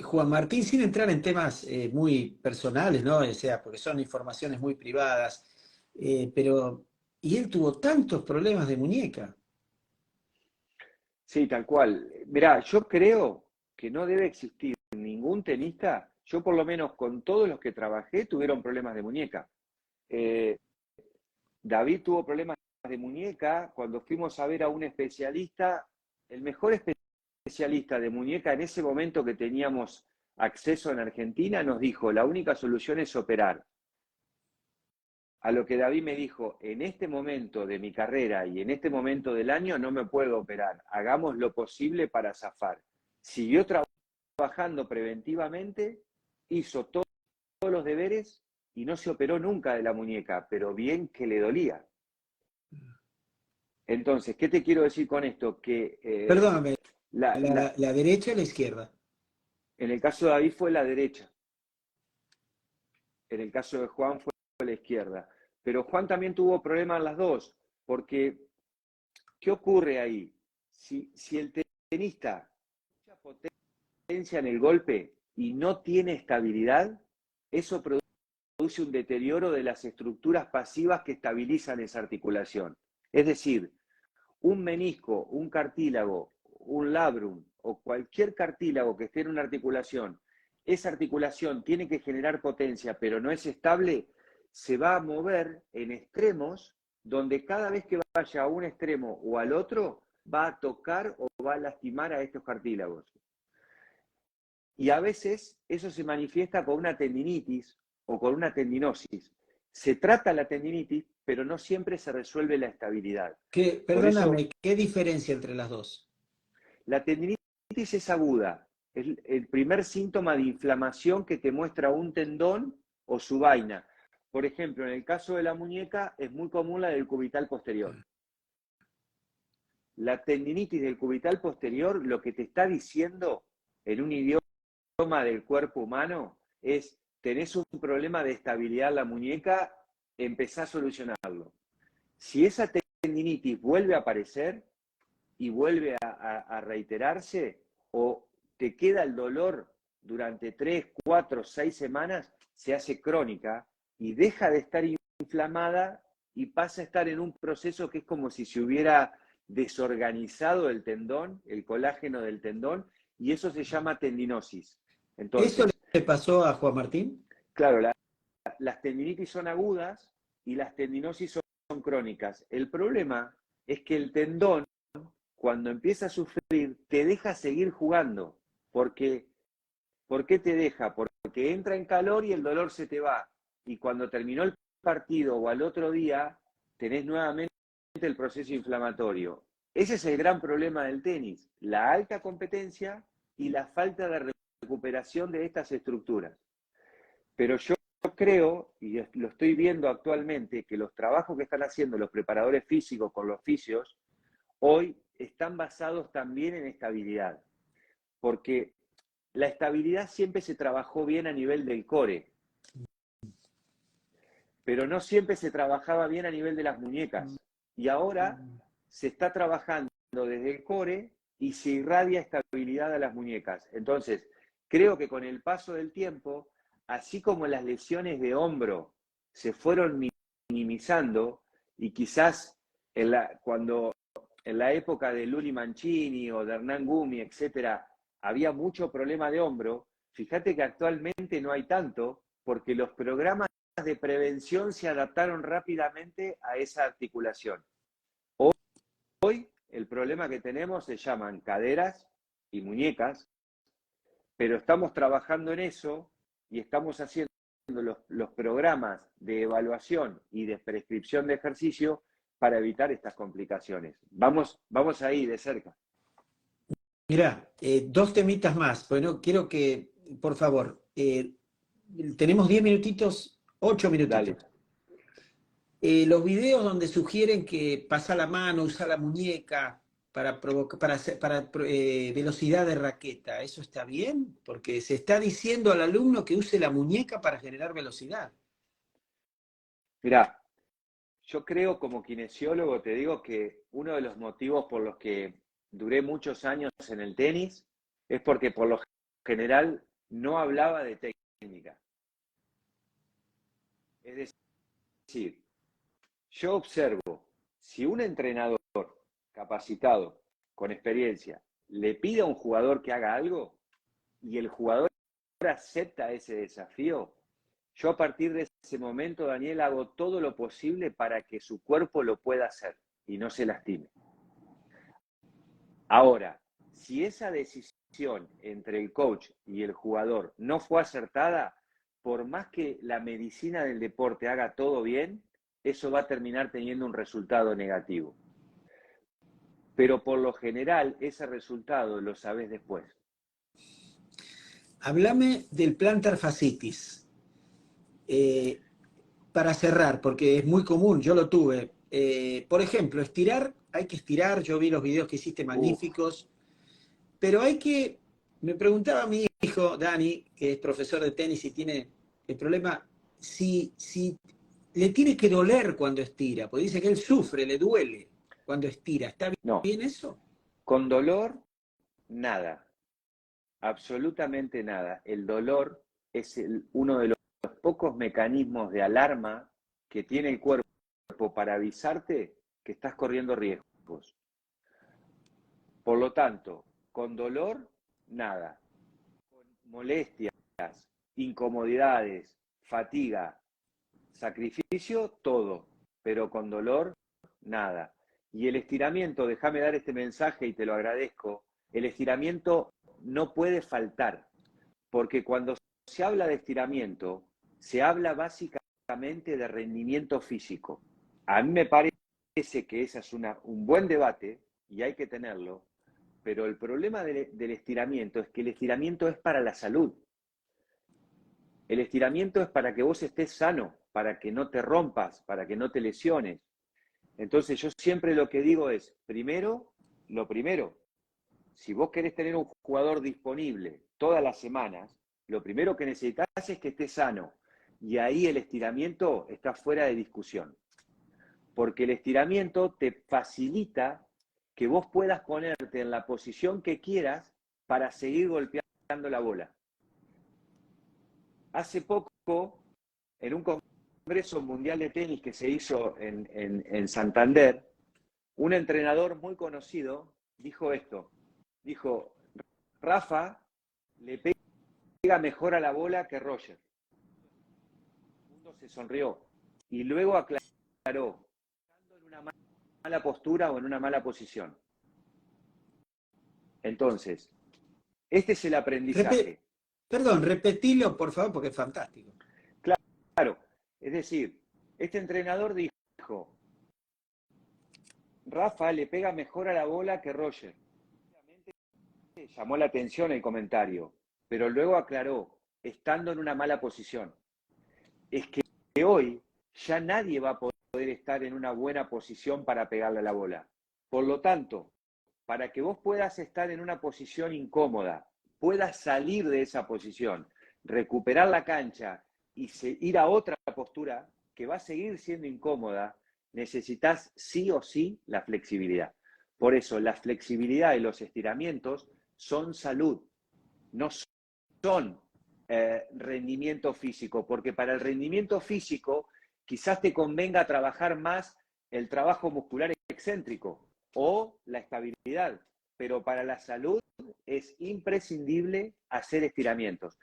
Juan Martín, sin entrar en temas muy personales, ¿no? O sea, porque son informaciones muy privadas, pero, y él tuvo tantos problemas de muñeca. Sí, tal cual. Mirá, yo creo que no debe existir ningún tenista, yo por lo menos con todos los que trabajé tuvieron problemas de muñeca. David tuvo problemas de muñeca, cuando fuimos a ver a un especialista, el mejor especialista de muñeca en ese momento que teníamos acceso en Argentina nos dijo, la única solución es operar. A lo que David me dijo, en este momento de mi carrera y en este momento del año no me puedo operar, hagamos lo posible para zafar. Siguió trabajando preventivamente, hizo todos los deberes y no se operó nunca de la muñeca, pero bien que le dolía. Entonces, ¿qué te quiero decir con esto? Que Perdóname, la derecha o la izquierda. en el caso de David fue la derecha, en el caso de Juan fue la izquierda. Pero Juan también tuvo problemas en las dos, porque ¿qué ocurre ahí? Si el tenista tiene mucha potencia en el golpe y no tiene estabilidad, eso produce un deterioro de las estructuras pasivas que estabilizan esa articulación. Es decir, un menisco, un cartílago, un labrum o cualquier cartílago que esté en una articulación, esa articulación tiene que generar potencia, pero no es estable, se va a mover en extremos donde cada vez que vaya a un extremo o al otro, va a tocar o va a lastimar a estos cartílagos. Y a veces eso se manifiesta con una tendinitis o con una tendinosis. Se trata la tendinitis, pero no siempre se resuelve la estabilidad. Perdóname, ¿qué diferencia entre las dos? La tendinitis es aguda, es el primer síntoma de inflamación que te muestra un tendón o su vaina. Por ejemplo, en el caso de la muñeca es muy común la del cubital posterior. La tendinitis del cubital posterior lo que te está diciendo en un idioma del cuerpo humano es: tenés un problema de estabilidad en la muñeca, empezá a solucionarlo. Si esa tendinitis tendinitis vuelve a aparecer y vuelve a reiterarse, o te queda el dolor durante 3, 4, 6 semanas, se hace crónica y deja de estar inflamada y pasa a estar en un proceso que es como si se hubiera desorganizado el tendón, el colágeno del tendón, y eso se llama tendinosis. ¿Eso Entonces, le pasó a Juan Martín? claro, las tendinitis son agudas y las tendinosis son crónicas. El problema es que el tendón, cuando empieza a sufrir, te deja seguir jugando. ¿Por qué te deja? Porque entra en calor y el dolor se te va. Y cuando terminó el partido o al otro día, tenés nuevamente el proceso inflamatorio. Ese es el gran problema del tenis, la alta competencia y la falta de recuperación de estas estructuras. Pero yo creo, y lo estoy viendo actualmente, que los trabajos que están haciendo los preparadores físicos con los fisios, hoy están basados también en estabilidad. Porque la estabilidad siempre se trabajó bien a nivel del core, pero no siempre se trabajaba bien a nivel de las muñecas. Y ahora se está trabajando desde el core y se irradia estabilidad a las muñecas. Entonces, creo que con el paso del tiempo, así como las lesiones de hombro se fueron minimizando, y quizás cuando en la época de Luli Mancini o de Hernán Gumi, etcétera, había mucho problema de hombro, fíjate que actualmente no hay tanto, porque los programas de prevención se adaptaron rápidamente a esa articulación. Hoy el problema que tenemos se llaman caderas y muñecas, pero estamos trabajando en eso y estamos haciendo los programas de evaluación y de prescripción de ejercicio para evitar estas complicaciones. Vamos ahí de cerca. Mirá, dos temitas más. Bueno, quiero que, por favor, tenemos 10 minutitos, 8 minutitos. Dale. Los videos donde sugieren que pasa la mano, usa la muñeca para velocidad de raqueta, ¿eso está bien? Porque se está diciendo al alumno que use la muñeca para generar velocidad. Mirá, yo creo como kinesiólogo, te digo que uno de los motivos por los que duré muchos años en el tenis es porque por lo general no hablaba de técnica. Es decir, yo observo, si un entrenador capacitado, con experiencia, le pide a un jugador que haga algo y el jugador acepta ese desafío, yo a partir de ese momento, Daniel, hago todo lo posible para que su cuerpo lo pueda hacer y no se lastime. Ahora, si esa decisión entre el coach y el jugador no fue acertada, por más que la medicina del deporte haga todo bien, eso va a terminar teniendo un resultado negativo. Pero por lo general, ese resultado lo sabes después. Háblame del plantar fascitis. Para cerrar, porque es muy común, yo lo tuve. Por ejemplo, estirar, hay que estirar, yo vi los videos que hiciste magníficos, pero hay que, me preguntaba mi hijo, Dani, que es profesor de tenis y tiene el problema, si le tiene que doler cuando estira, porque dice que él sufre, le duele cuando estira. ¿Está bien eso? Con dolor, nada, absolutamente nada. El dolor es uno de los pocos mecanismos de alarma que tiene el cuerpo para avisarte que estás corriendo riesgos. Por lo tanto, con dolor, nada. Con molestias, incomodidades, fatiga, sacrificio, todo. Pero con dolor, nada. Y el estiramiento, déjame dar este mensaje y te lo agradezco, el estiramiento no puede faltar, porque cuando se habla de estiramiento, se habla básicamente de rendimiento físico. A mí me parece que ese es un buen debate y hay que tenerlo, pero el problema del estiramiento es que el estiramiento es para la salud. El estiramiento es para que vos estés sano, para que no te rompas, para que no te lesiones. Entonces yo siempre lo que digo es, lo primero, si vos querés tener un jugador disponible todas las semanas, lo primero que necesitas es que esté sano. Y ahí el estiramiento está fuera de discusión. porque el estiramiento te facilita que vos puedas ponerte en la posición que quieras para seguir golpeando la bola. Hace poco, en un congreso mundial de tenis que se hizo en Santander, un entrenador muy conocido dijo esto. Dijo, Rafa le pega mejor a la bola que Roger. El mundo se sonrió y luego aclaró, estando en una mala postura o en una mala posición. Entonces, este es el aprendizaje. Perdón, repetilo por favor porque es fantástico. Claro, es decir, este entrenador dijo, Rafa le pega mejor a la bola que Roger. Obviamente llamó la atención el comentario, pero luego aclaró, estando en una mala posición. Es que hoy ya nadie va a poder estar en una buena posición para pegarle a la bola. Por lo tanto, para que vos puedas estar en una posición incómoda, puedas salir de esa posición, recuperar la cancha y ir a otra postura que va a seguir siendo incómoda, necesitas sí o sí la flexibilidad. Por eso, la flexibilidad y los estiramientos son salud, no son rendimiento físico, porque para el rendimiento físico quizás te convenga trabajar más el trabajo muscular excéntrico o la estabilidad, pero para la salud es imprescindible hacer estiramientos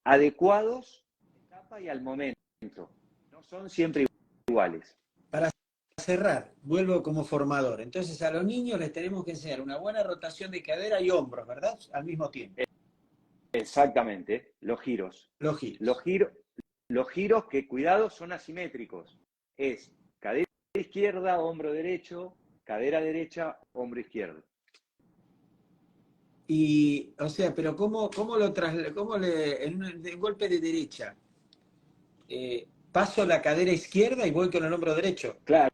adecuados a la etapa y al momento. No son siempre iguales. Para cerrar, vuelvo como formador. Entonces a los niños les tenemos que enseñar una buena rotación de cadera y hombros, ¿verdad? Al mismo tiempo. Exactamente, los giros. Los giros. Los giros que, cuidado, son asimétricos. Es cadera izquierda, hombro derecho, cadera derecha, hombro izquierdo. Y, o sea, pero ¿cómo en un golpe de derecha, paso la cadera izquierda y voy con el hombro derecho? Claro,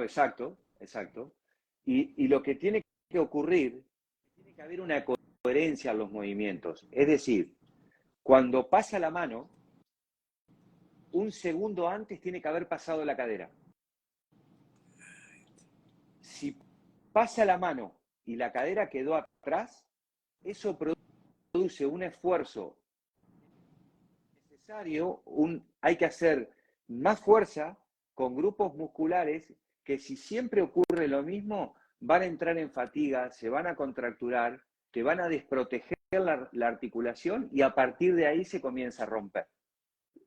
exacto. Y lo que tiene que ocurrir, tiene que haber una coherencia en los movimientos. Es decir, cuando pasa la mano, un segundo antes tiene que haber pasado la cadera. Si pasa la mano y la cadera quedó atrás, eso produce un esfuerzo necesario, hay que hacer más fuerza con grupos musculares que, si siempre ocurre lo mismo, van a entrar en fatiga, se van a contracturar, te van a desproteger la articulación y a partir de ahí se comienza a romper.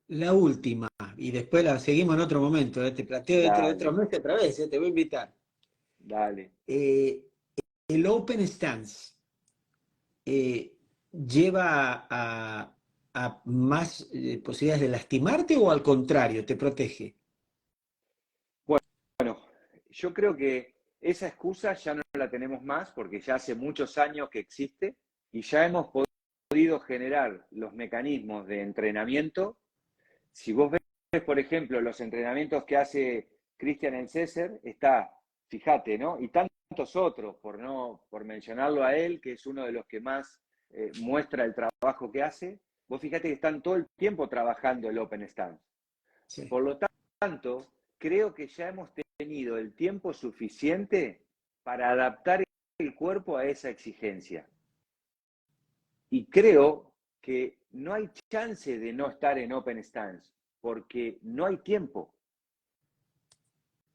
La última, y después la seguimos en otro momento, te planteo dentro de otro mes otra vez, te voy a invitar. Dale. El open stance lleva a más posibilidades de lastimarte o al contrario, te protege. Bueno, yo creo que esa excusa ya no la tenemos más porque ya hace muchos años que existe y ya hemos podido generar los mecanismos de entrenamiento. Si vos ves, por ejemplo, los entrenamientos que hace Christian Elcesser, está, fíjate, ¿no? Y tantos otros, por mencionarlo a él, que es uno de los que más muestra el trabajo que hace, vos fíjate que están todo el tiempo trabajando el open stance. Sí. Por lo tanto, creo que ya hemos tenido el tiempo suficiente para adaptar el cuerpo a esa exigencia. Y creo que no hay chance de no estar en open stance, porque no hay tiempo.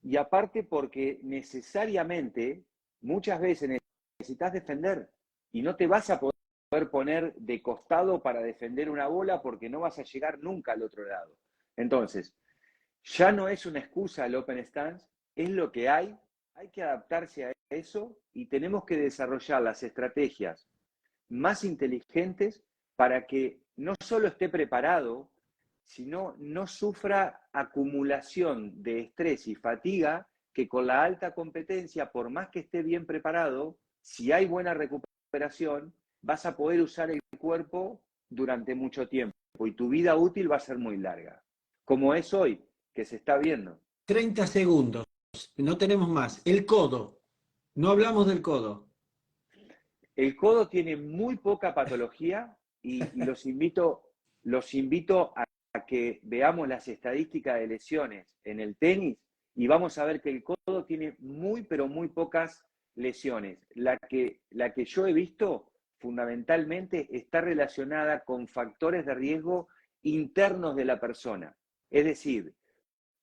Y aparte porque necesariamente, muchas veces necesitas defender y no te vas a poder poner de costado para defender una bola porque no vas a llegar nunca al otro lado. Entonces, ya no es una excusa el open stance, es lo que hay que adaptarse a eso y tenemos que desarrollar las estrategias más inteligentes para que no solo esté preparado, sino no sufra acumulación de estrés y fatiga que con la alta competencia, por más que esté bien preparado, si hay buena recuperación, vas a poder usar el cuerpo durante mucho tiempo y tu vida útil va a ser muy larga, como es hoy, que se está viendo. 30 segundos, no tenemos más. El codo, no hablamos del codo. El codo tiene muy poca patología y los invito a que veamos las estadísticas de lesiones en el tenis y vamos a ver que el codo tiene muy, pero muy pocas lesiones. La que yo he visto fundamentalmente está relacionada con factores de riesgo internos de la persona. Es decir,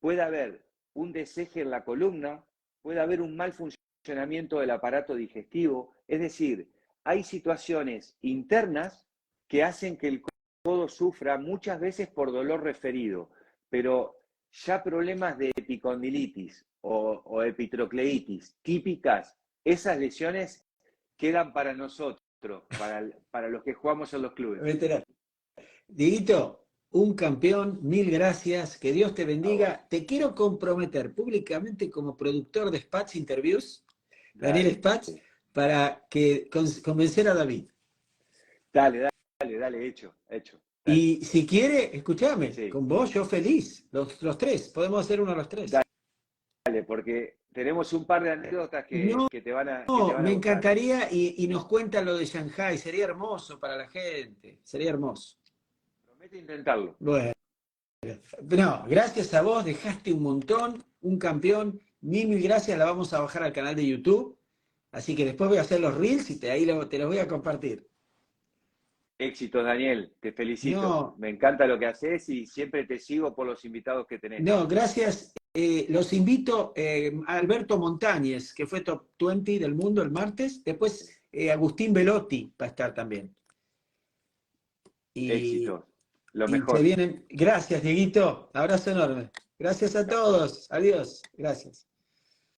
puede haber un deseje en la columna, puede haber un mal funcionamiento del aparato digestivo, es decir, hay situaciones internas que hacen que el codo sufra muchas veces por dolor referido, pero ya problemas de epicondilitis o epitrocleitis típicas, esas lesiones quedan para nosotros, para los que jugamos en los clubes. Veterano. Dieguito, un campeón, mil gracias, que Dios te bendiga. Te quiero comprometer públicamente como productor de Spats Interviews, Daniel Dale, Spats, para que convencer a David. dale, hecho. Dale. Y si quiere, escúchame, Sí, con vos yo feliz, los tres, podemos hacer uno a los tres. dale, porque tenemos un par de anécdotas No, que te van no, a me gustar. encantaría y nos cuenta lo de Shanghai, sería hermoso para la gente, sería hermoso. Promete intentarlo. Bueno, no, gracias a vos, dejaste un montón, un campeón, mil gracias, la vamos a bajar al canal de YouTube, así que después voy a hacer los reels y ahí te los voy a compartir. Éxitos, Daniel, te felicito. No, Me encanta lo que haces y siempre te sigo por los invitados que tenés. no, gracias. Los invito a Alberto Montañez, que fue top 20 del mundo el martes. Después Agustín Velotti va a estar también. Y, Éxitos. Lo y se mejor. vienen. Gracias, Dieguito. Abrazo enorme. Gracias a todos. Adiós. Gracias.